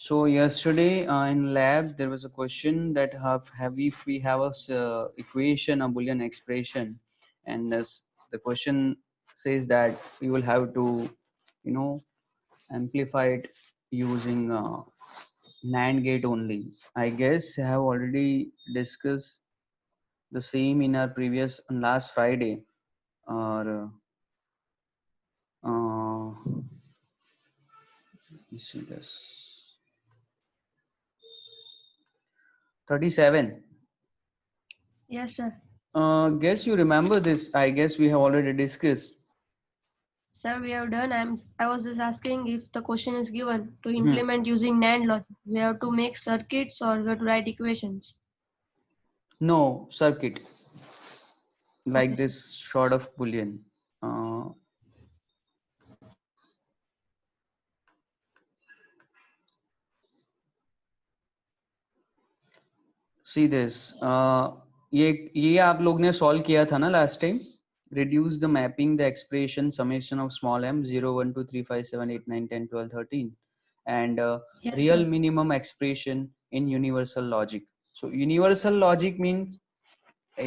So yesterday in lab there was a question that have if we have a equation, a Boolean expression, and the question says that we will have to, you know, amplify it using NAND gate only. I guess I have already discussed the same in our previous on last Friday, or you see this 37. Yes, sir. Guess you remember this. I guess we have already discussed. Sir, we have done. I was just asking if the question is given to Hmm. implement using NAND logic. We have to make circuits or we have to write equations. No circuit like Okay, sir. this sort of Boolean. Uh, See this. ये आप लोग ने solve किया था ना last time. Reduce the mapping the expression summation of small m 0 1 2 3 5 7 8 9 10 12 13 and Yes, real sir. minimum expression in universal logic. So universal logic means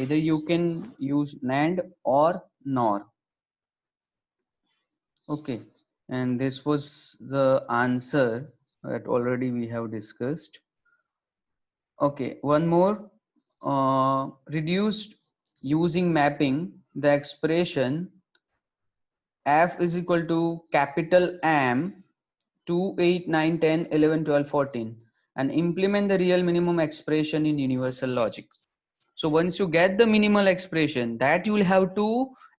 either you can use NAND or NOR. Okay, and this was the answer that already we have discussed. Okay, one more. Reduced using mapping the expression f is equal to capital M 2 8 9 10 11 12 14 and implement the real minimum expression in universal logic. So once you get the minimal expression, that you will have to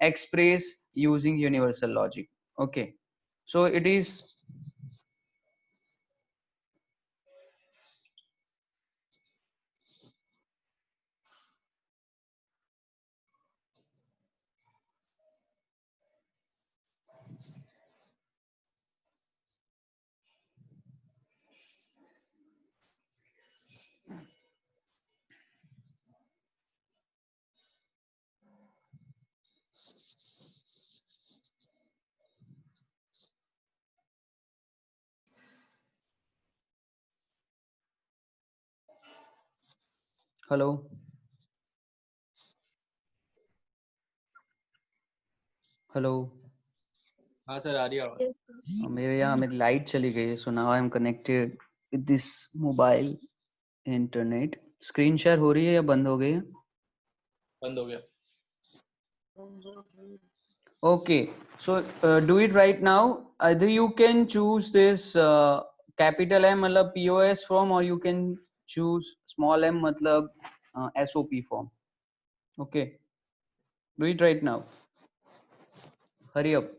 express using universal logic. Okay, so it is. Hello. Hello. हाँ sir, आ रही है आवाज. Yes, sir. मेरे यहाँ मेरी light चली गई है, so now I am connected with this mobile internet. Screen share हो रही है या बंद हो गई है? बंद हो गया. Okay, so do it right now. either you can choose this capital M मतलब POS form or you can choose small m मतलब SOP form. Okay, do it right now. Hurry up.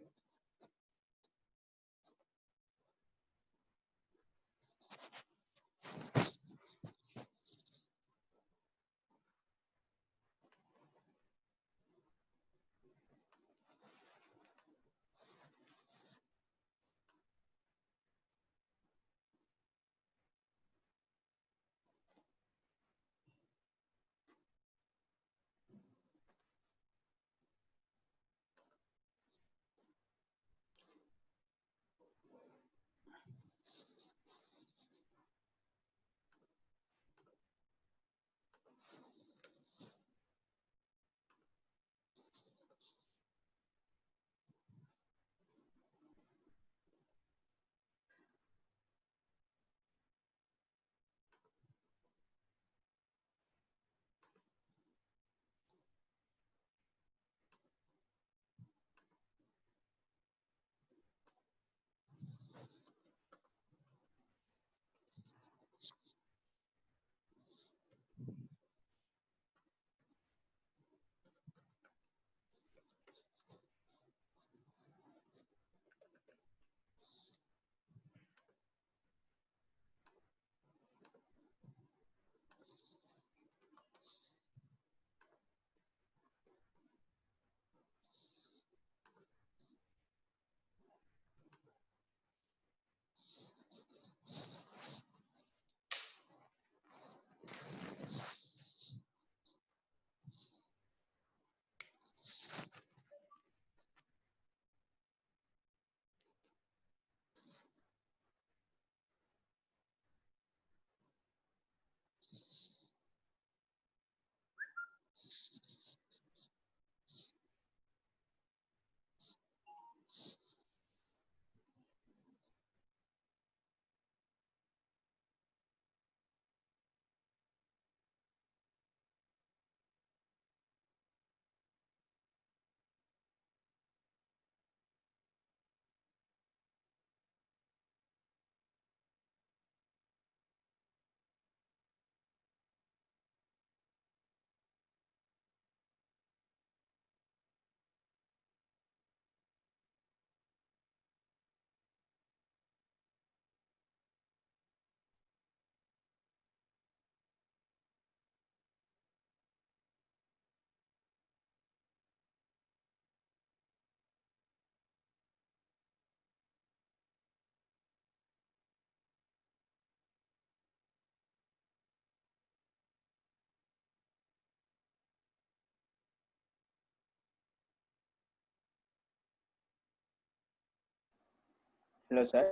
Hello, sir.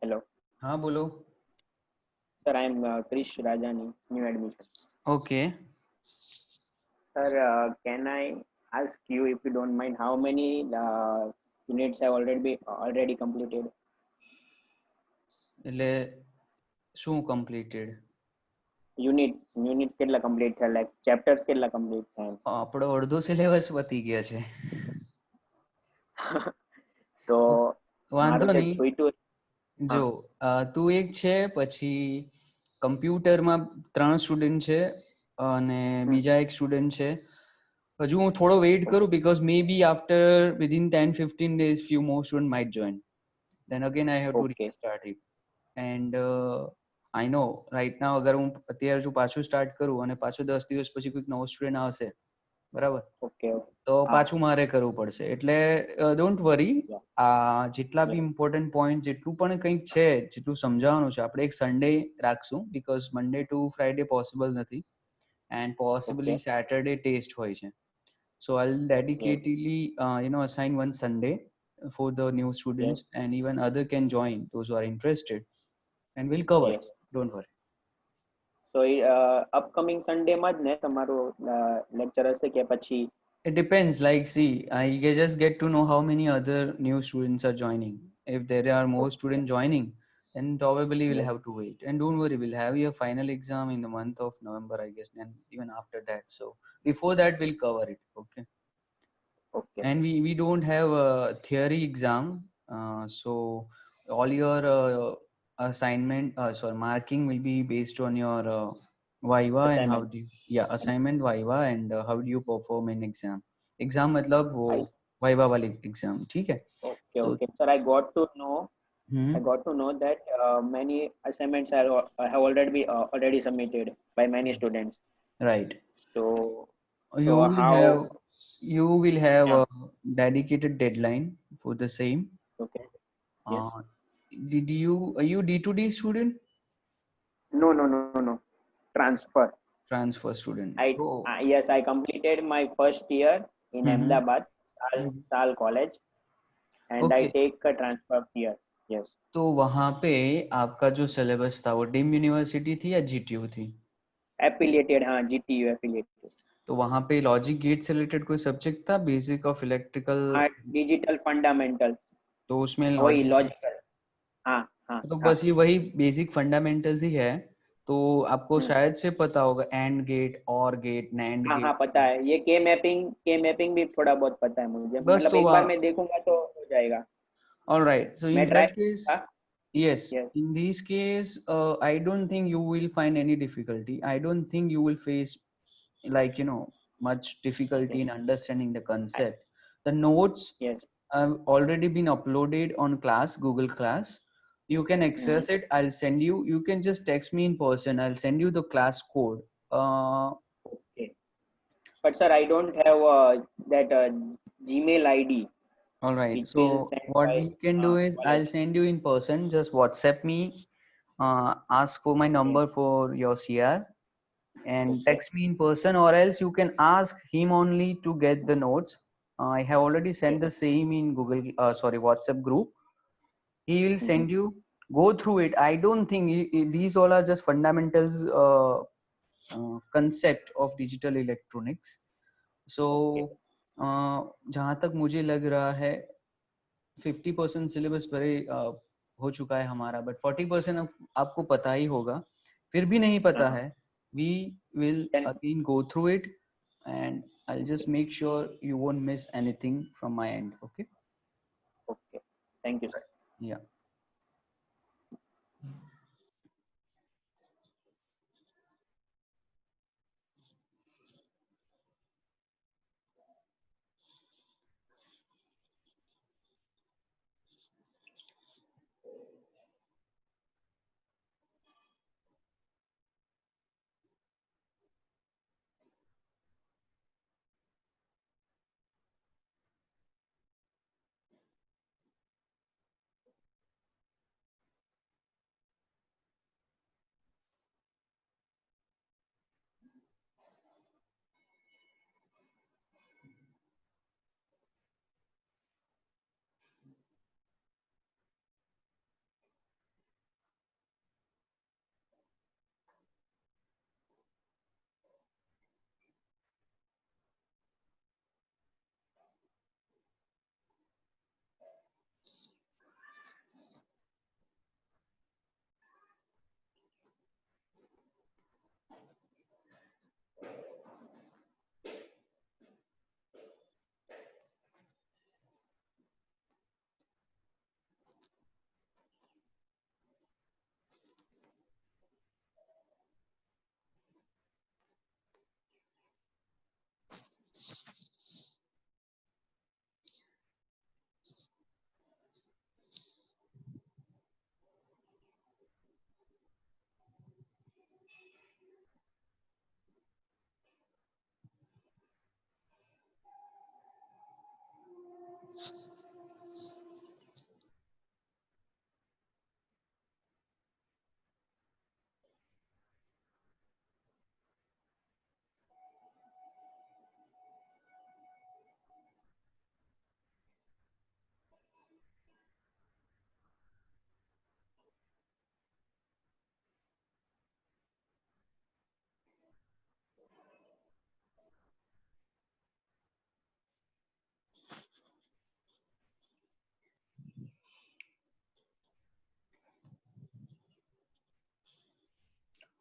Hello. हाँ बोलो. Sir, I am Krish Rajani, new admission. Okay. Sir, can I ask you, if you don't mind, how many units have already completed? એટલે શું completed? Unit કેટલા complete થયા? Like chapters કેટલા complete થયા? આપણો અડધો સિલેબસ પતી ગયા છે. તો વાંધો મારું જે નહીં. છૂટ્યું જો તું એક છે, પછી કમ્પ્યુટરમાં 3 સ્ટુડન્ટ છે અને બીજા એક સ્ટુડન્ટ છે. હજુ હું થોડો વેઇટ કરું because maybe after within 10-15 days few more students might join. Then again I have to Okay. restart it. And I know right now અગર હું અત્યારે જો પાછું સ્ટાર્ટ કરું અને પાછું 10 દિવસ પછી કોઈક નવો સ્ટુડન્ટ આવશે, બરાબર, Okay. તો પાછું મારે કરવું પડશે. એટલે ડોન્ટ વરી, Yeah. આ જેટલા બી ઇમ્પોર્ટન્ટ પોઈન્ટ જેટલું પણ કંઈક છે, જેટલું સમજાવવાનું છે, આપણે એક સન્ડે રાખશું because Monday to Friday possible નથી and possibly Okay. Saturday test હોય છે. So I'll dedicatedly assign one Sunday for the new students, and even other can join, those who are interested, and we'll cover. Yes. Don't worry. So upcoming Sunday માં જ ને તમારું lecture હશે કે પછી? It depends. Like, see, I just get to know how many other new students are joining. If there are more students joining, then probably we'll Yes. have to wait. And don't worry, we'll have your final exam in the month of November, I guess, and even after that. So before that, we'll cover it. Okay. Okay. And we don't have a theory exam. So all your marking will be based on your viva and how Assignment. do you, assignment, viva, and how do you perform in exam मतलब वो I viva वाली exam. ठीक है. Okay, So okay. Sir, I got to know that many assignments have already submitted by many students. right, So you will how? have Yeah. a dedicated deadline for the same. Okay. Yes. Did are you D2D student? No. Transfer. Transfer student. I Oh. Yes, I completed my first year in Ahmedabad, Sal College, and I Okay. take a transfer here. Yes. तो वहां पे आपका जो syllabus था वो deem university थी या GTU थी? Affiliated, हाँ, GTU affiliated. तो वहां पे लॉजिक गेट से रिलेटेड कोई सब्जेक्ट था, basic of electrical? Digital fundamentals. तो उसमें वही लॉजिक लॉजिकल. हाँ हाँ तो हाँ. बस ये वही बेसिक फंडामेंटल्स ही है. तो आपको शायद से पता होगा एंड गेट, और गेट, नैंड हाँ गेट. पता है. ये के मैपिंग भी थोड़ा बहुत पता है मुझे. बस मतलब तो एक बार मैं देखूंगा तो हो जाएगा. all right, so in मैं ट्राई that case, करूंगा. yes, Yes. in this case I don't think you will find any difficulty. I don't think you will face like much difficulty Okay. in understanding the concept. The notes Yes. have already been uploaded on Google Class. You can access it. I'll send you. You can just text me in person. I'll send you the class code. Okay. But sir, I don't have that Gmail ID. All right. It will So send what by we can do is I'll college. send you in person. Just WhatsApp me. Ask for my number for your CR and Okay. text me in person, or else you can ask him only to get the notes. I have already sent the same in WhatsApp group. He will send you, go through it. I don't think these all are just fundamentals concept of digital electronics. So जहाँ तक मुझे लग रहा है 50% syllabus भरे हो चुका है हमारा, बट 40% आपको पता ही होगा. फिर भी नहीं पता है, we will again go through it and I'll just make sure you won't miss anything from my end. Okay. Okay. Thank you, sir. Yeah.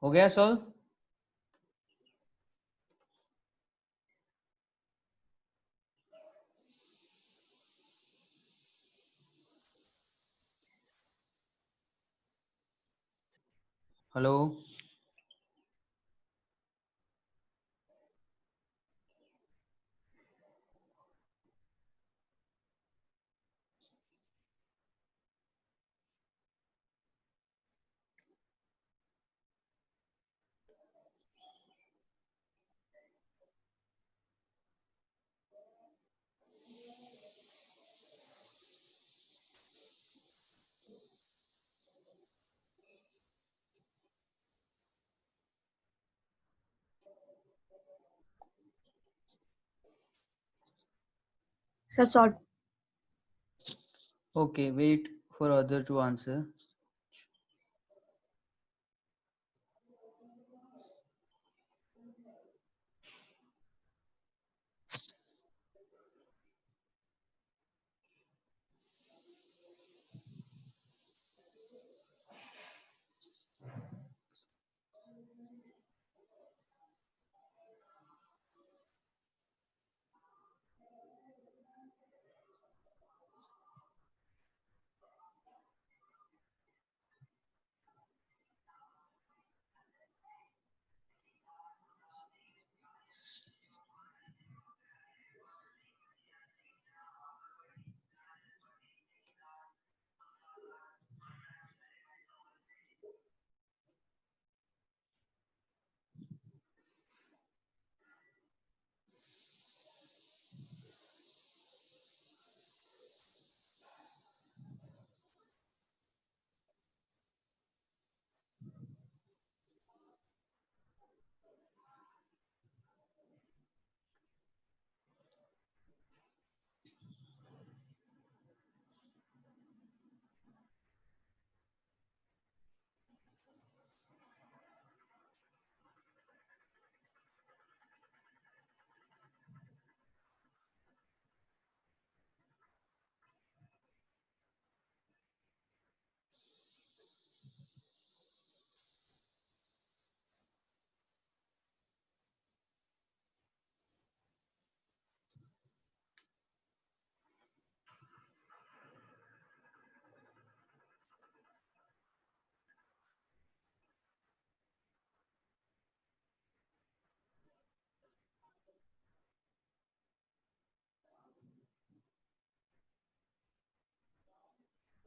हो गया solve? Hello, Sir, sort. okay, wait for other to answer.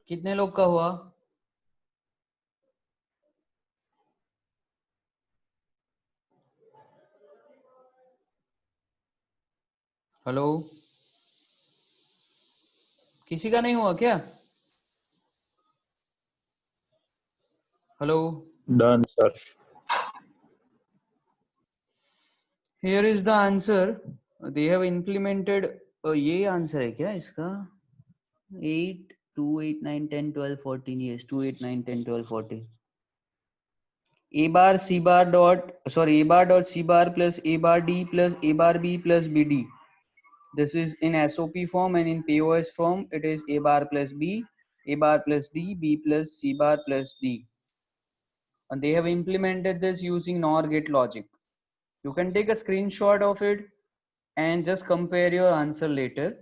कितने लोग का हुआ? Hello, किसी का नहीं हुआ क्या? Hello, Done, sir. here is the answer. They have implemented. ये आंसर है क्या इसका? 8 2 8 9 10 12 14. Yes, 2 8 9 10 12 14. A bar C bar dot, sorry, A bar dot C bar plus A bar D plus A bar B plus BD. This is in SOP form, and in POS form it is A bar plus B, A bar plus D, B plus C bar plus D. And they have implemented this using NOR gate logic. You can take a screenshot of it and just compare your answer later.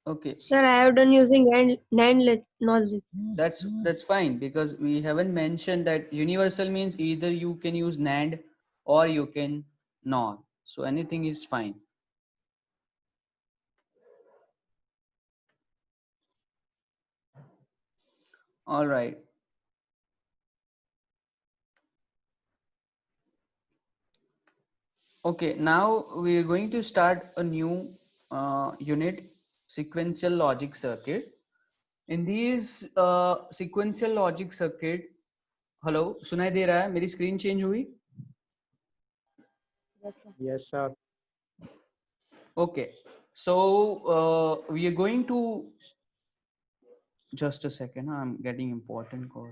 Okay, Sir, I have done using NAND logic. that's fine, because we haven't mentioned that universal means either you can use NAND or you can NOR. So anything is fine. All right. Okay, now we are going to start a new unit, sequential logic circuit. In these sequential logic circuit, hello, सुनाई दे रहा है? मेरी screen change हुई? Yes, sir. Okay, so we are going to, just a second, I'm getting important call.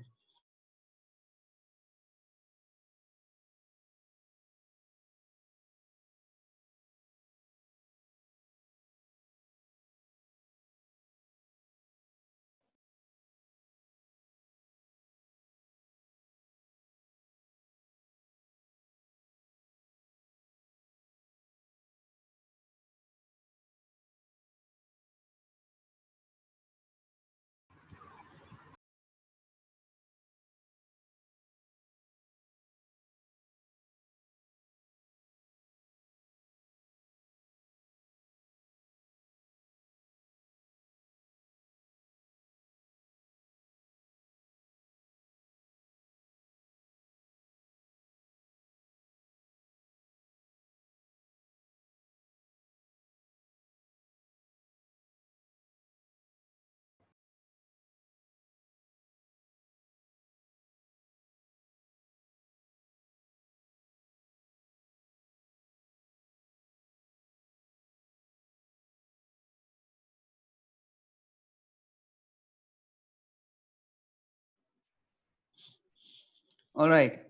All right.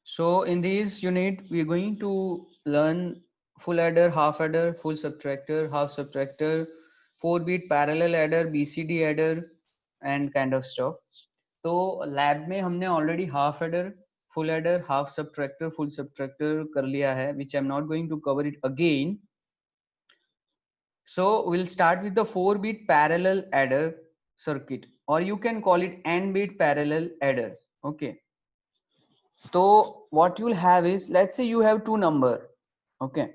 So in this unit, we're going to learn full adder, half adder, full subtractor, half subtractor, 4-bit parallel adder, BCD adder, and kind of stuff. तो lab में हमने already half adder, full adder, half subtractor, full subtractor कर लिया है, which I'm not going to cover it again. So we'll start with the 4-bit parallel adder circuit, or you can call it n-bit parallel adder. Okay. So what you'll have is, let's say you have two number. Okay.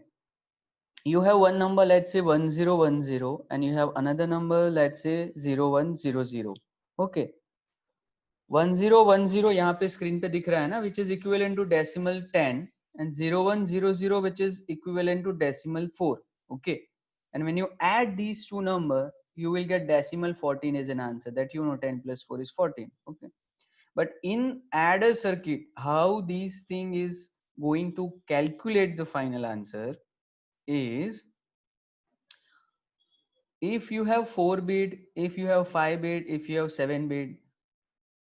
You have one number, let's say 1010, and you have another number, let's say 0100. Okay. 1010 यहाँ पे screen पे दिख रहा है ना, which is equivalent to decimal 10, and 0100 which is equivalent to decimal 4. Okay, and when you add these two number, you will get decimal 14 as an answer. That 10 plus 4 is 14. Okay, but in adder circuit, how this thing is going to calculate the final answer is, if you have 4-bit, if you have 5-bit, if you have 7-bit,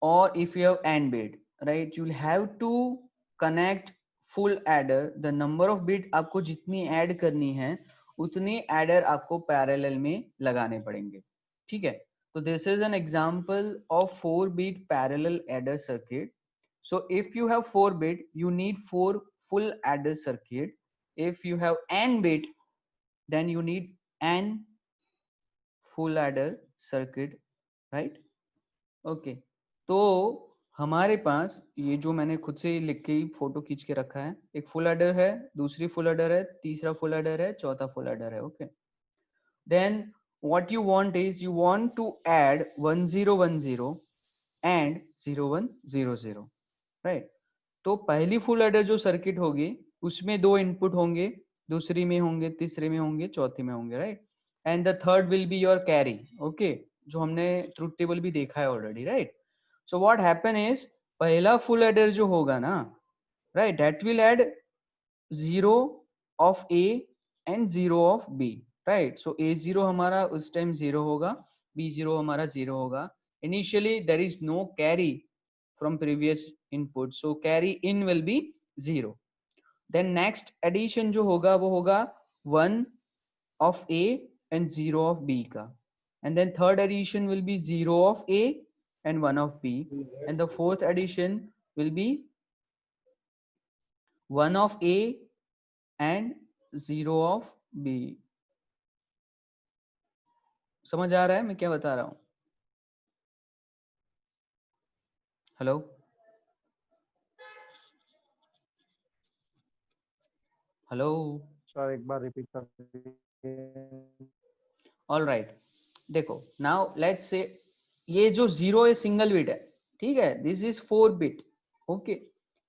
or if you have AND bit, right, you'll have to connect full adder. The number of bit आपको जितनी add करनी है उतनी adder आपको parallel में लगाने पड़ेंगे. ठीक है, तो this is an example of 4-bit parallel adder circuit. So if you have 4-bit, you need 4 full adder circuit. If you have AND bit, then you need AND full adder circuit, right? Okay. तो हमारे पास ये जो मैंने खुद से लिख के photo खींच के रखा है, एक फुल एडर है, दूसरी फुल एडर है, तीसरा फुल एडर है, चौथा फुल एडर है. Okay, then what you want is, you want to add 1010 and 0100, right. तो पहली फुल एडर जो सर्किट होगी उसमें दो इनपुट होंगे, दूसरी में होंगे, तीसरे में होंगे, चौथी में होंगे, right. And the third will be your carry. Okay, जो हमने ट्रुथ टेबल भी देखा है already, right. So what happen is, पहला full adder जो होगा ना, right, that will add 0 of A and 0 of B, right. So A0 हमारा उस टाइम 0 होगा, B0 हमारा 0 होगा. Initially there is no carry from previous input, so carry in will be 0. Then next addition जो होगा वो होगा 1 of A and 0 of B का. And then third addition will be 0 of A and 1 of B, and the fourth addition will be 1 of A and 0 of B. समझ आ रहा है मैं क्या बता रहा हूं? Hello, hello. सर एक बार रिपीट कर दीजिए. ऑल राइट, देखो नाउ लेट्स से ये जो 0 है सिंगल बिट है, ठीक है, this is 4-bit. Okay,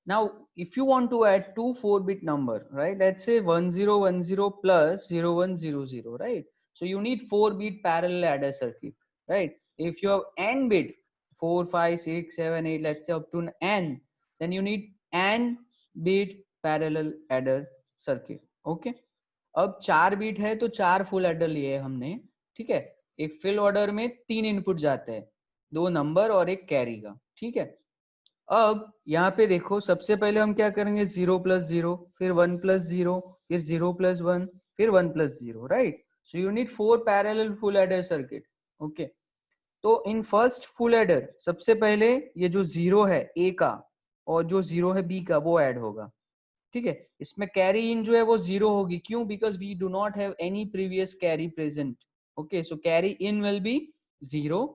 now if you want to add two 4-bit number, right, let's say 1010 plus 0100, right, so you need 4-bit parallel adder circuit, right. If you have n bit 4 5 6 7 8, let's say up to n, then you need n bit parallel adder circuit. okay, अब 4 beat है तो 4 full adder लिए हमने. ठीक है, एक fill order में 3 input जाते हैं, 2 नंबर और एक कैरी का. ठीक है, अब यहाँ पे देखो सबसे पहले हम क्या करेंगे, 0 प्लस 0, फिर 1 प्लस 0, फिर 0 प्लस 1, फिर 1 plus 0, right. So you need 4 parallel full adder circuit. Okay, तो इन फर्स्ट फुल एडर सबसे पहले ये जो 0 है ए का और जो 0 है बी का वो ऐड होगा. ठीक है, इसमें कैरी इन जो है वो 0 होगी. क्यों? Because we do not have any previous carry present. Okay, so carry in will be 0.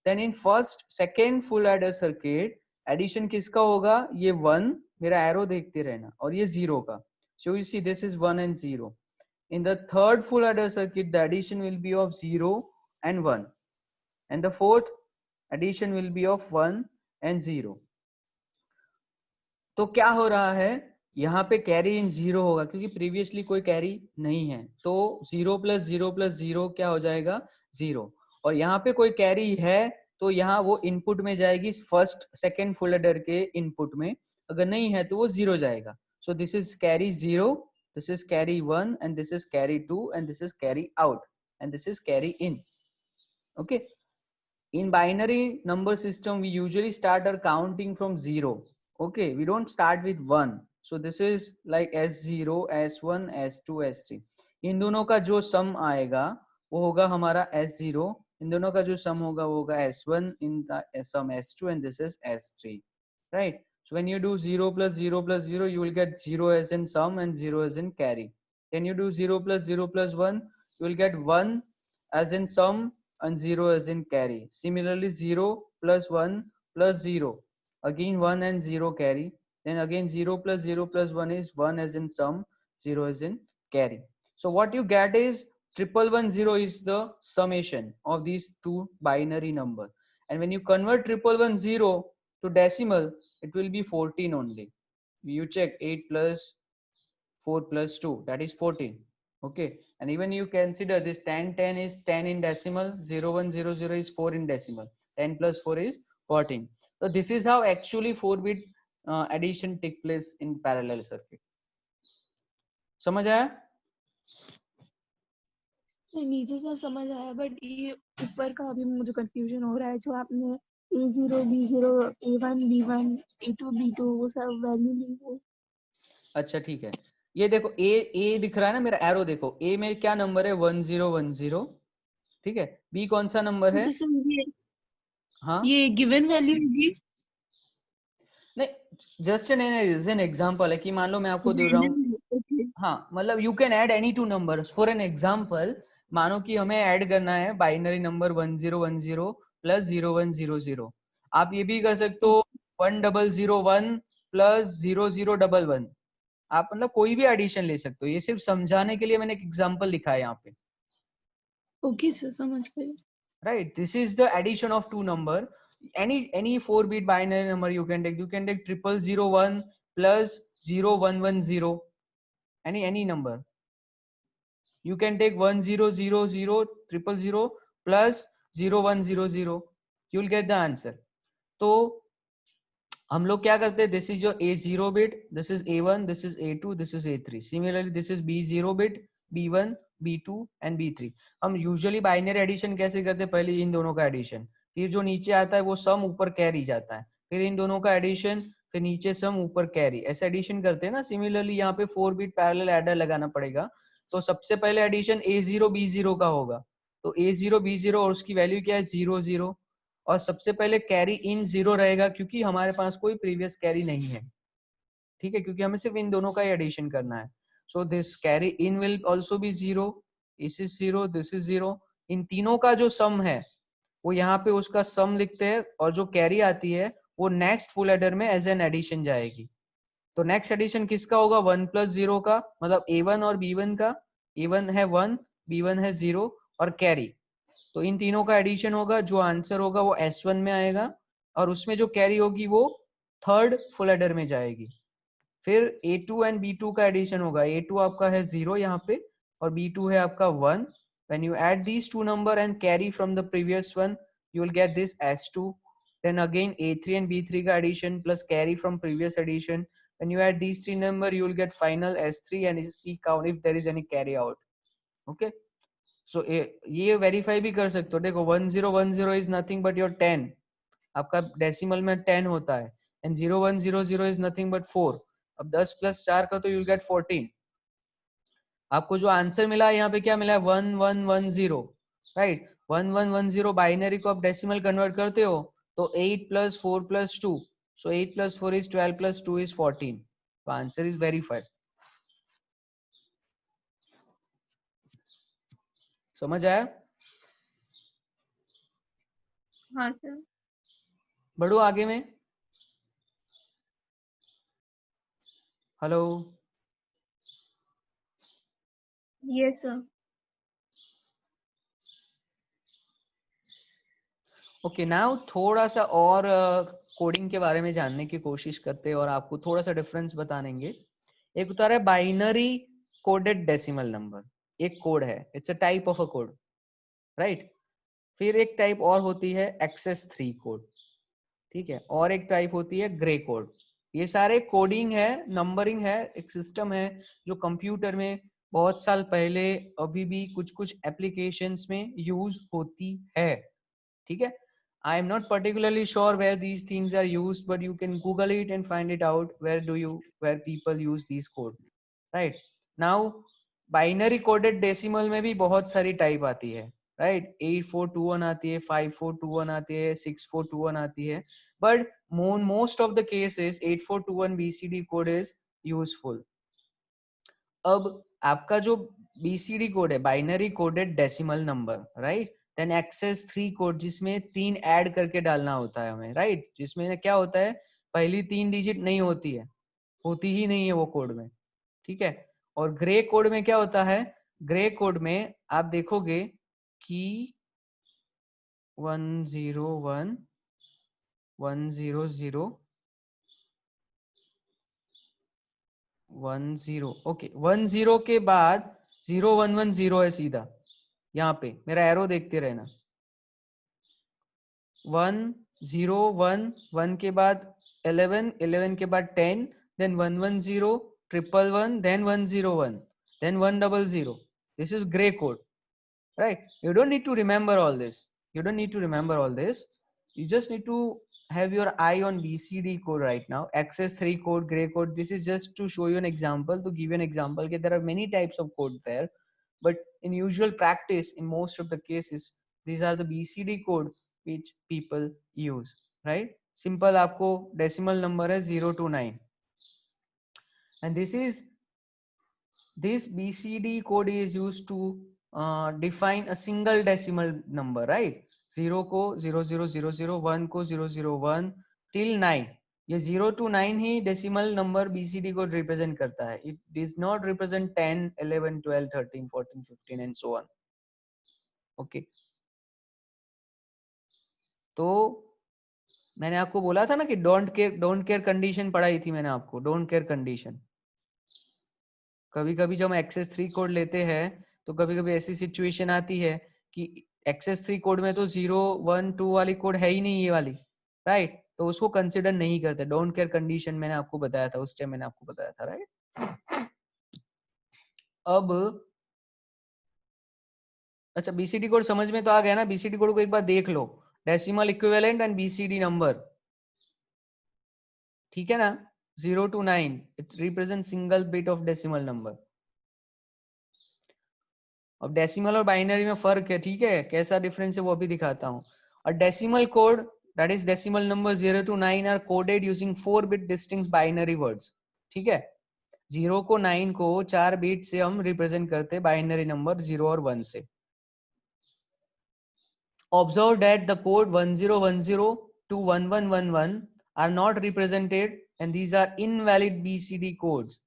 Then in first second full adder circuit addition किसका होगा, ये 1, मेरा एरो देखते रहना, और ये 0 का. So you see this is 1 and 0. In the third full adder circuit the addition will be of 0 and 1, and the fourth addition will be of 1 and 0. तो क्या हो रहा है, यहाँ पे कैरी इन 0 होगा क्योंकि प्रीवियसली कोई कैरी नहीं है, तो 0 प्लस 0 प्लस 0 क्या हो जाएगा, 0. और यहाँ पे कोई कैरी है तो यहाँ वो इनपुट में जाएगी फर्स्ट सेकेंड फुल एडर के इनपुट में, अगर नहीं है तो वो 0 जाएगा. So this is carry 0, this is carry 1, and this is carry 2, and this is carry out, and this is carry in. Okay, in binary number system we usually start our counting from 0. Okay, we don't start with 1. So this is like S0, S1, S2, S3. इन दोनों का जो सम आएगा वो होगा हमारा S0. इन दोनों का जो सम होगा वो होगा S1 in the sum S2, and this is S3. Right? So when you do 0 plus 0 plus 0, you will get 0 as in sum and 0 as in carry. Then you do 0 plus 0 plus 1, you will get 1 as in sum and 0 as in carry. Similarly, 0 plus 1 plus 0. Again 1 and 0 carry. Then again 0 plus 0 plus 1 is 1 as in sum, 0 as in carry. So what you get is 1110 is the summation of these two binary number. And when you convert 1110 to decimal, it will be 14 only. You check 8 plus 4 plus 2, that is 14. Okay, and even you consider this 10 is 10 in decimal, 0100 is 4 in decimal, 10 plus 4 is 14. So this is how actually 4-bit addition take place in parallel circuit. समझ आया? नीचे से समझ आया, but ये ऊपर का अभी मुझे कंफ्यूजन हो रहा है। जो आपने A0, B0, A1, B1, A2, B2 वो सब वैल्यू ली वो। अच्छा ठीक है, ये देखो ए दिख रहा है ना मेरा एरो, देखो ए में क्या नंबर है 1010, ठीक है। बी कौन सा नंबर है? हाँ ये गिवन वैल्यू होगी। नहीं, जस्ट एन एग्जांपल है कि मान लो मैं आपको दे रहा हूँ, हाँ मतलब you can add any two numbers. For an example, मानो कि हमें ऐड करना है बाइनरी नंबर 1010 प्लस 0100। आप ये भी कर सकते हो 1001 प्लस 0011। आप मतलब कोई भी एडिशन ले सकते हो, ये सिर्फ समझाने के लिए मैंने एक एग्जांपल लिखा है यहाँ पे। ओके सर, समझ गए। Right, this is the addition of two number. Any 4-bit binary number you can take. You can take 0001 plus 0110. Any number. You can take 1000 000 plus 0100. You will get the answer. तो हम लोग क्या करते हैं, this is your A0 bit, this is A1, this is A2, this is A3. Similarly, this is B0 bit, B1, B2 and B3. हम usually binary addition कैसे करते हैं, पहले इन दोनों का एडिशन, फिर जो नीचे आता है वो सम ऊपर कैरी जाता है, फिर इन दोनों का एडिशन, फिर नीचे सम ऊपर कैरी, ऐसे एडिशन करते हैं ना। सिमिलरली यहाँ पे 4-bit पैरेलल एडर लगाना पड़ेगा। तो सबसे पहले एडिशन A0 B0 का होगा, तो A0 B0 और उसकी वैल्यू क्या है 0 0, और सबसे पहले कैरी इन 0 रहेगा क्योंकि हमारे पास कोई प्रीवियस कैरी नहीं है, ठीक है, क्योंकि हमें सिर्फ इन दोनों का ही एडिशन करना है। So this carry in will also be 0, this is 0, this is 0। इन तीनों का जो सम है वो यहाँ पे उसका सम लिखते हैं, और जो कैरी आती है वो नेक्स्ट फुल एडर में एज एन एडिशन जाएगी। तो नेक्स्ट एडिशन किसका होगा, 1 प्लस 0 का, मतलब A1 और B1 का। A1 है 1, B1 है 0 और कैरी, तो इन तीनों का एडिशन होगा, जो आंसर होगा वो S1 में आएगा, और उसमें जो कैरी होगी वो थर्ड फुल एडर में जाएगी। फिर A2 एंड B2 का एडिशन होगा, A2 आपका है 0 यहाँ पे और B2 है आपका 1। when you add these two number and carry from the previous one, you will get this S2. then again A3 and B3 का addition plus carry from previous addition, when you add these three number you will get final S3 and see count if there is any carry out. okay, so ये verify भी कर सकते हो। देखो 1010 is nothing but your 10, आपका decimal में 10 होता है, and 0100 is nothing but 4। अब 10 प्लस 4 का तो you'll get 14। आपको जो आंसर मिला है यहाँ पे क्या मिला है 1110, राइट। 1110 बाइनरी को आप डेसिमल कन्वर्ट करते हो तो 8 plus 4 plus 2, so 8 plus 4 is 12 plus 2 is 14। तो आंसर इज वेरीफाइड। समझ आया? हाँ सर। बढ़ो आगे में। Hello, yes sir. Okay now थोड़ा सा और कोडिंग के बारे में जानने की कोशिश करते हैं और आपको थोड़ा सा डिफरेंस बताएंगे। एक होता है बाइनरी कोडेड डेसिमल नंबर, एक कोड है, it's a type of a code, right. फिर एक टाइप और होती है एक्सेस 3 कोड, ठीक है, और एक टाइप होती है ग्रे कोड। ये सारे कोडिंग है, नंबरिंग है, एक सिस्टम है जो कंप्यूटर में बहुत साल पहले अभी भी कुछ कुछ एप्लीकेशंस में यूज होती है, ठीक है। I am not particularly sure where these things are used, but you can Google it and find it out where people use these code, right? Now binary coded decimal में भी बहुत सारी type आती है, right? 8421 आती है, 5421 आती है, 6421 आती है, but most of the cases 8421 BCD code is useful. अब आपका जो BCD कोड है, binary coded decimal number, right, then excess 3 code जिसमें 3 ऐड करके डालना होता है हमें, राइट, जिसमें क्या होता है, पहली 3 डिजिट नहीं होती है, होती ही नहीं है वो कोड में, ठीक है। और ग्रे कोड में क्या होता है, ग्रे कोड में आप देखोगे कि 101 100 10, ओके, 10 के बाद 0110 है सीधा, यहाँ पे मेरा एरो देखते रहना, 101 के बाद 11 के बाद 10, then 110, 111, then 101, then 100. This is gray code, right? You don't need to remember all this. You don't need to remember all this. You just need to have your eye on BCD code right now. Access 3 code, gray code. This is just to show you an example, to give you an example. Okay, there are many types of code there, but in usual practice, in most of the cases, these are the BCD code which people use, right? Simple आपको decimal number है 0 to 9, and this BCD code is used to define a single decimal number, right? 0 को 0000, 1 को 001 till 9. ये 0 to 9 he decimal number BCD को represent करता है. It does not represent 10, 11, 12, 13, 14, 15 and so on. Okay. तो मैंने आपको बोला था ना कि डोंट केयर कंडीशन पढ़ाई थी मैंने आपको, डोंट केयर कंडीशन। कभी कभी जब हम एक्सेस 3 कोड लेते हैं तो कभी कभी ऐसी सिचुएशन आती है कि एक्सेस 3 कोड में तो 0 1 2 वाली कोड है ही नहीं, ये वाली, राइट, तो उसको कंसिडर नहीं करते। डोंट केयर कंडीशन मैंने आपको बताया था, उस टाइम मैंने आपको बताया था, राइट। अब अच्छा, बीसीडी कोड समझ में तो आ गया ना? बीसीडी कोड को एक बार देख लो, decimal equivalent and BCD number, ठीक है ना? 0 to 9 it represent single bit of decimal number. अब डेसिमल और बाइनरी में फर्क है, ठीक है, कैसा डिफरेंस है वो अभी दिखाता हूँ। और decimal code, that is decimal number 0 to 9 are coded using 4 bit distinct binary words, ठीक है। 0 को 9 को 4 बिट से हम रिप्रेजेंट करते हैं बाइनरी नंबर 0 और 1 से। Observe that the code 1010 to 1111 are not represented and these are invalid BCD codes.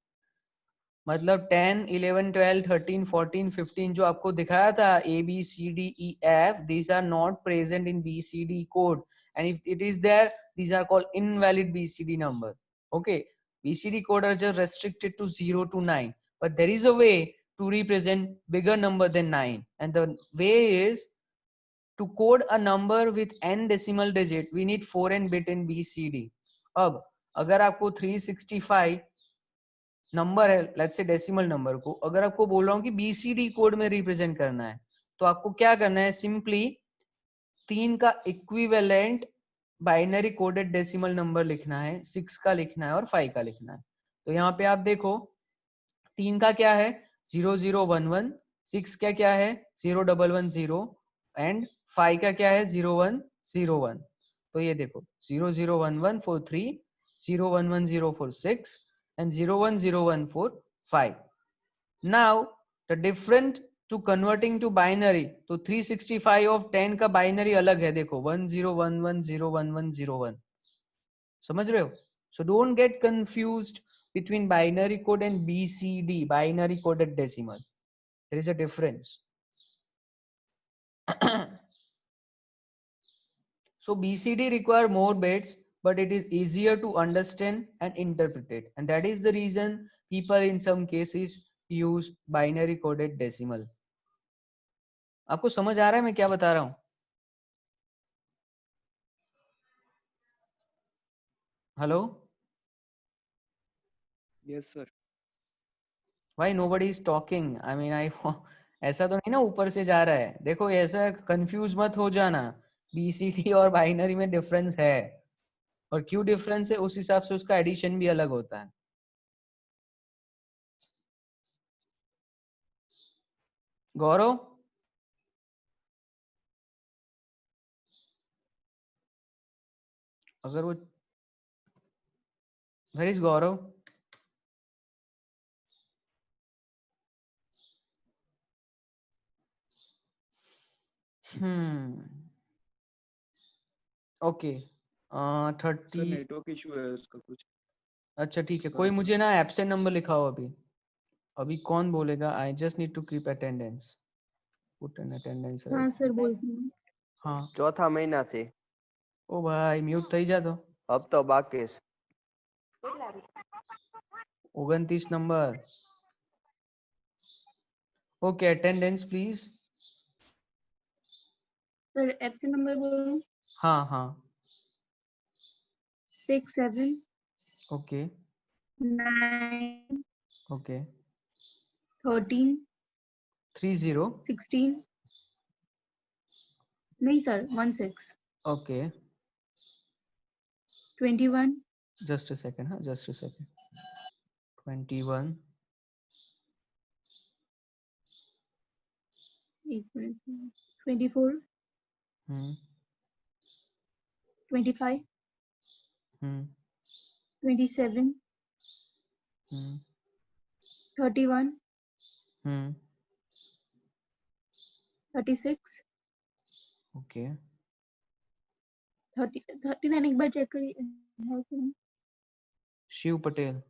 मतलब 10, 11, 12, 13, 14, 15 जो आपको दिखाया था A, B, C, D, E, F, these are not present in BCD code, and if it is there, these are called invalid BCD number. Okay, BCD code are just restricted to 0 to 9, but there is a way to represent bigger number than 9, and the way is to code a number with n decimal digit we need 4n bit in BCD. अब अगर आपको 365 number है, let's say decimal number को अगर आपको बोल रहा हूँ कि BCD कोड में रिप्रेजेंट करना है, तो आपको क्या करना है, सिंपली 3 का equivalent binary coded decimal number लिखना है, 6 का लिखना है और 5 का लिखना है। तो यहाँ पे आप देखो 3 का क्या है 0011, 6 का क्या है 0110 एंड 5 का क्या है 0101। तो ये देखो 0011 for 3, 0110 for 6 and 01014 for 5. Now the different to converting to binary, तो 365 of 10 का बाइनरी अलग है, देखो 1011011101, समझ रहे हो? So don't get confused between binary code and BCD, binary coded decimal. There is a difference. So BCD require more bits, but it is easier to understand and interpret it, and that is the reason people in some cases use binary coded decimal. आपको समझ आ रहा है मैं क्या बता रहा हूँ? Hello? Yes, sir. Why nobody is talking? I mean, ऐसा तो नहीं ना ऊपर से जा रहा है? देखो ऐसा कंफ्यूज मत हो जाना बीसीडी और बाइनरी में डिफरेंस है, और क्यों डिफरेंस है उस हिसाब से उसका एडिशन भी अलग होता है। गौरव, अगर वो, where is Gaurav? Okay, sir 30। Network issue है उसका कुछ। अच्छा ठीक है, कोई मुझे ना एब्सेंट नंबर लिखाओ अभी। अभी कौन बोलेगा? I just need to keep attendance, put an attendance हाँ राइट। सर बोल रही हूँ। हाँ, ચોથા મહિનાથી ओ भाई म्यूट થઈ જા તો। હપ્તો બાકી છે. 29 number. Okay, attendance please. Sir absent number बोल रही हूँ। हाँ हाँ, 6 7 ओके 9 ओके। 13 30, 16 नहीं sir 16 okay 21 just a second, हाँ जस्ट अ सेकंड। 21, एक मिनट 24 हम्म 25 हम्म 27 हम्म 31 हम्म 36 ओके 39 एक बार चेक करिए है कि नहीं। शिव पटेल,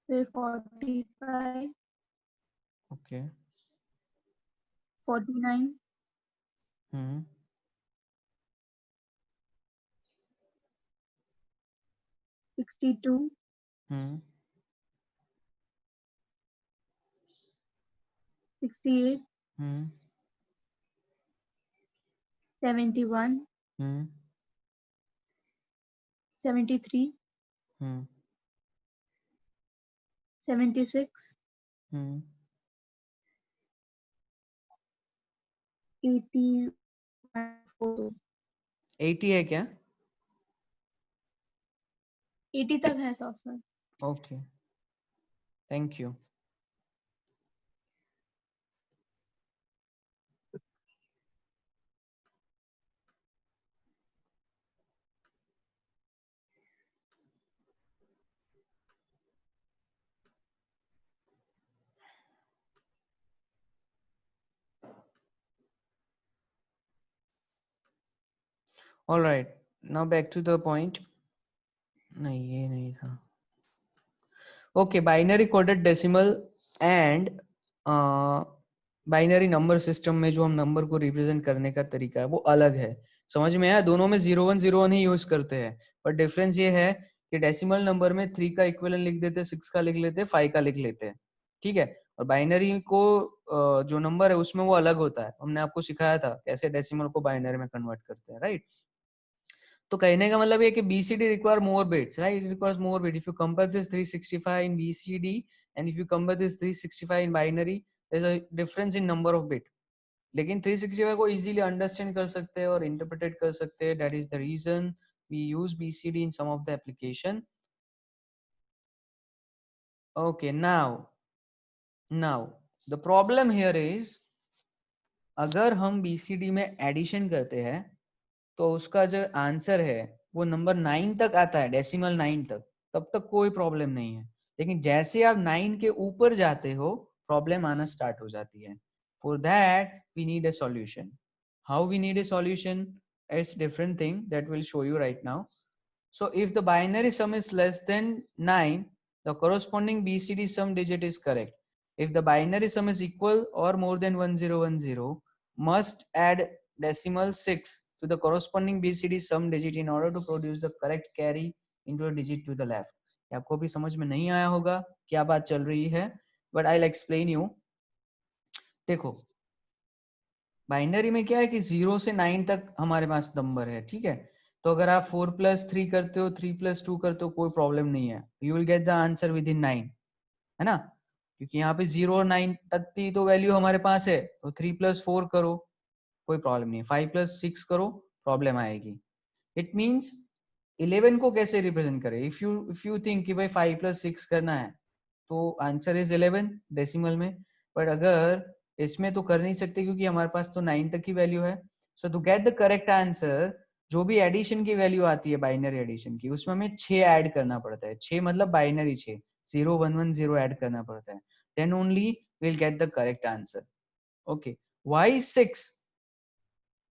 फिर 45 ओके 49 हम्म 62 हम्म 68 हम्म 71 हम्म 73 हम्म 76 हम्म 84 80 है क्या? 80 तक है सब sir. Okay, thank you. All right, now back to the point. नहीं ये नहीं था। Okay, binary coded decimal and binary number system में जो हम नंबर को रिप्रेजेंट करने का तरीका है वो अलग है। समझ में आया? दोनों में 0101 ही यूज करते हैं, पर डिफरेंस ये है कि डेसिमल नंबर में 3 का इक्विवेलेंट लिख देते हैं, 6 का लिख लेते हैं, 5 का लिख लेते हैं, ठीक है। और बाइनरी को जो नंबर है उसमें वो अलग होता है। हमने आपको सिखाया था कैसे डेसिमल को बाइनरी में कन्वर्ट करते हैं, राइट। तो कहने का मतलब ये कि BCD require more bits, right? It requires more bits. If you compare this 365 in BCD and if you compare this 365 in binary, there's a difference in number of bit. लेकिन 365 को easily understand कर सकते हैं और interpret कर सकते हैं. That is the reason we use BCD in some of the application. Okay, now the problem here is अगर हम BCD में addition करते हैं तो उसका जो आंसर है वो नंबर 9 तक आता है, डेसिमल 9 तक, तब तक कोई प्रॉब्लम नहीं है। लेकिन जैसे आप 9 के ऊपर जाते हो प्रॉब्लम आना स्टार्ट हो जाती है। For that we need a solution. How we need a solution? It's different thing that will show you right now. So if the binary sum is less than 9, the corresponding BCD sum digit is correct. If the binary sum is equal or more than 1010, must add decimal 6 to the corresponding BCD sum digit in order to produce the correct carry into a digit to the left. ये आपको भी समझ में नहीं आया होगा क्या बात चल रही है, but I'll explain you. देखो बाइनरी में क्या है कि 0 से 9 तक हमारे पास नंबर है, ठीक है। तो अगर आप 4+3 करते हो, 3+2 करते हो, कोई प्रॉब्लम नहीं है, you will get the answer with in 9, है ना। क्योंकि यहाँ पे 0 और 9 तक की तो वैल्यू हमारे पास है, तो 3 + 4 करो कोई प्रॉब्लम नहीं, 5 + 6 करो प्रॉब्लम आएगी। इट मीन्स 11 को कैसे रिप्रेजेंट करें, इफ यू थिंक कि भाई 5 + 6 करना है तो आंसर इज 11 डेसिमल में, पर अगर इसमें तो कर नहीं सकते क्योंकि हमारे पास तो 9 तक की वैल्यू है। So to get the correct answer, जो भी एडिशन की वैल्यू आती है बाइनरी एडिशन की, उसमें हमें 6 ऐड करना पड़ता है। 6 मतलब बाइनरी 6, 0 1 1 0 ऐड करना पड़ता है, then only will get the correct answer. Okay, why 6?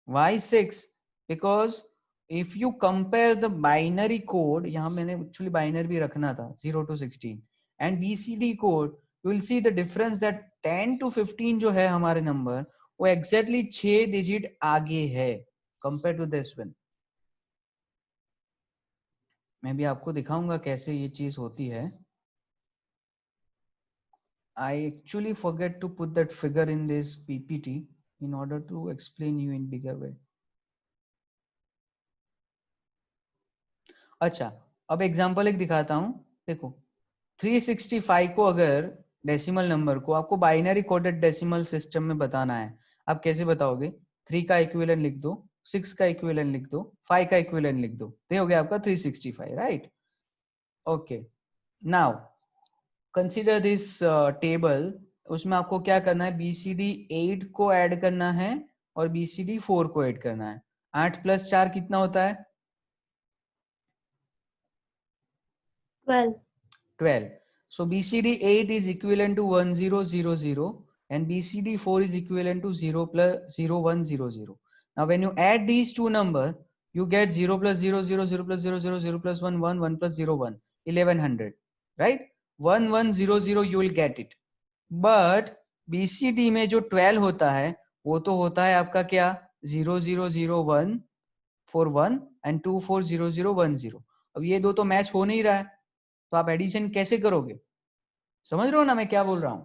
Why 6? Because if you compare the binary code, यहाँ मैंने actually binary भी रखना था 0 to 16 and BCD code, you will see the difference that 10 to 15 जो है हमारे नंबर वो exactly 6 digit आगे है compared to this one। मैं भी आपको दिखाऊंगा कैसे ये चीज होती है। I actually forget to put that figure in this PPT in order to explain you in bigger way। अच्छा, अब एग्जांपल एक दिखाता हूं, देखो 365 को अगर डेसिमल नंबर को आपको बाइनरी कोडेड डेसिमल सिस्टम में बताना है, आप कैसे बताओगे? 3 का इक्विवेलेंट लिख दो, 6 का इक्विवेलेंट लिख दो, 5 का इक्विवेलेंट लिख दो, तो ये हो गया आपका 365, right? Okay, now consider this table. उसमें आपको क्या करना है, BCD 8 को ऐड करना है और BCD 4 को ऐड करना है। 8 + 4 कितना होता है? 12. 12. So BCD 8 is equivalent to 1000 and BCD 4 is equivalent to 0 + 0100. Now when you add these two numbers, you get 0 + 0 0 0 + 0 0 0 + 1 1 1 + 0 1 1100, right? 1100 you will get it. But BCD में जो 12 होता है वो तो होता है आपका क्या, 0001 41 and 240010। अब ये दो तो मैच हो नहीं रहा है, तो आप एडिशन कैसे करोगे? समझ रहे हो ना मैं क्या बोल रहा हूं?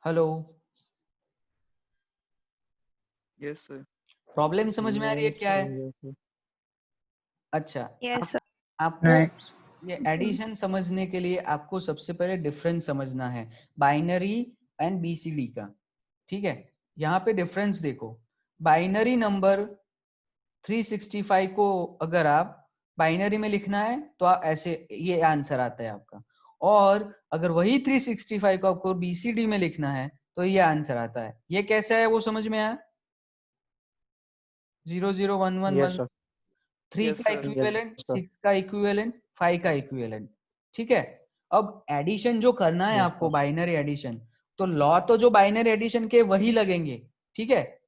Hello, Yes, sir. प्रॉब्लम समझ में आ रही है Yes, क्या sir, है? yes, sir. अच्छा, Yes, sir. आपको ये एडिशन समझने के लिए आपको सबसे पहले डिफरेंस समझना है बाइनरी एंड बीसीडी का, ठीक है? यहाँ पे डिफरेंस देखो, बाइनरी नंबर 365 को अगर आप बाइनरी में लिखना है तो आप ऐसे, ये आंसर आता है आपका, और अगर वही 365 को आपको बीसीडी में लिखना है तो ये आंसर आता है। ये कैसा है वो समझ में आया? 0 0 1 1 Yes, 1, sir. 3 Yes, का sir. Equivalent, Yes, sir. 6 का इक्विवेलेंट, 5 का इक्विवेलेंट, ठीक है? अब एडिशन जो करना है Yes, आपको sir. बाइनरी एडिशन, तो लॉ तो जो बाइनरी एडिशन के वही लगेंगे, ठीक है?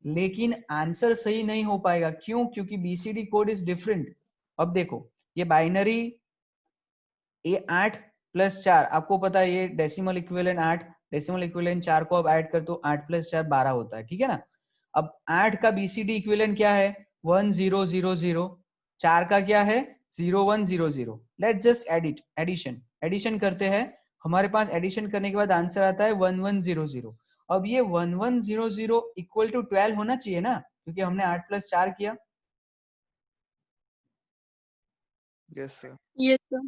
लेकिन आंसर सही नहीं हो पाएगा, क्यों? क्योंकि बीसीडी कोड इज डिफरेंट। अब देखो, ये बाइनरी, ये 8 + 4, आपको पता है ये डेसिमल इक्विवेलेंट 8, डेसिमल इक्विवेलेंट 4 को अब ऐड कर दो, 8 + 4 12 होता है, ठीक है ना? अब 8 का बीसीडी इक्विवेलेंट क्या है? 1000। 4 का क्या है? 0100। लेट्स जस्ट एडिशन एडिशन करते हैं। हमारे पास एडिशन करने के बाद आंसर आता है 1100। अब ये 1100 इक्वल टू 12 होना चाहिए ना, क्योंकि हमने 8 + 4 किया। Yes, sir. Yes, sir.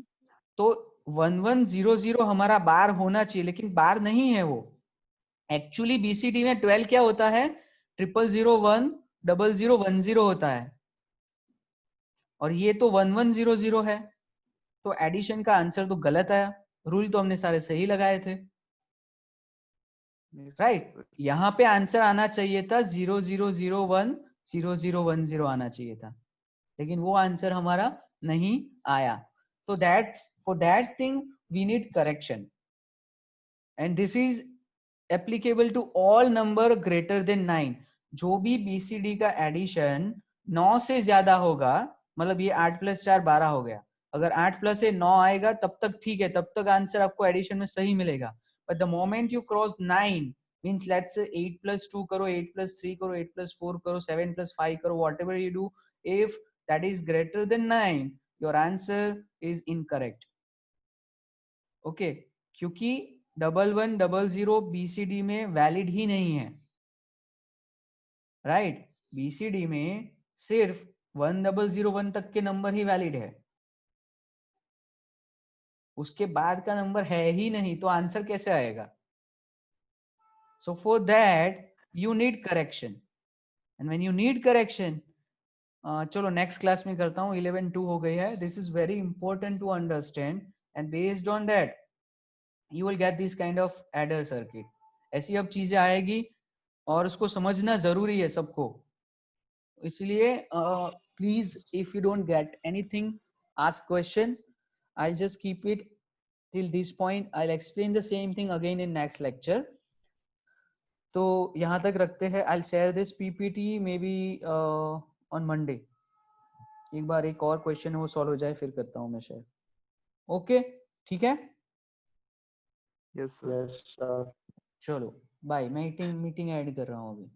तो 1100 हमारा बार होना चाहिए, लेकिन बार नहीं है वो। एक्चुअली बीसीडी में 12 क्या होता है? 0001 0010 होता है, और ये तो 1100 है, तो एडिशन का आंसर तो गलत आया। रूल तो हमने सारे सही लगाए थे, Yes, राइट? sir. यहाँ पे आंसर आना चाहिए था 0001 0010 आना चाहिए था, लेकिन वो आंसर हमारा नहीं आया। तो that, for that thing we need correction, and this is applicable to all number greater than 9। जो भी बीसीडी का एडिशन 9 से ज्यादा होगा, मतलब ये 8 + 4 12 हो गया, अगर 8 + 9 आएगा तब तक ठीक है, तब तक आंसर आपको एडिशन में सही मिलेगा। But the moment you cross 9, means let's say 8 + 2 करो, 8 + 3 करो, 8 + 4 करो, 7 + 5 करो, whatever you do, if that is greater than 9, your answer is incorrect. Okay, क्योंकि 1100 बीसीडी में वैलिड ही नहीं है, राइट? बीसीडी में सिर्फ 1001 तक के नंबर ही वैलिड है। उसके बाद का नंबर है ही नहीं तो आंसर कैसे आएगा? So for that you need correction, and when you need correction, चलो नेक्स्ट क्लास में करता हूँ, 11:02 हो गई है. This is very important to understand, and based on that you will get this kind of adder circuit. ऐसी अब चीजें आएगी और उसको समझना जरूरी है सबको. इसलिए please if you don't get anything, ask question. I'll just keep it till this point. I'll explain the same thing again in next lecture. तो यहाँ तक रखते हैं. I'll share this PPT maybe on Monday. एक बार एक और question है वो सॉल्व हो जाए फिर करता हूँ मैं शेयर. ओके ठीक है, Yes, sir. Yes, sir. चलो बाय. मैं मीटिंग ऐड कर रहा हूँ अभी.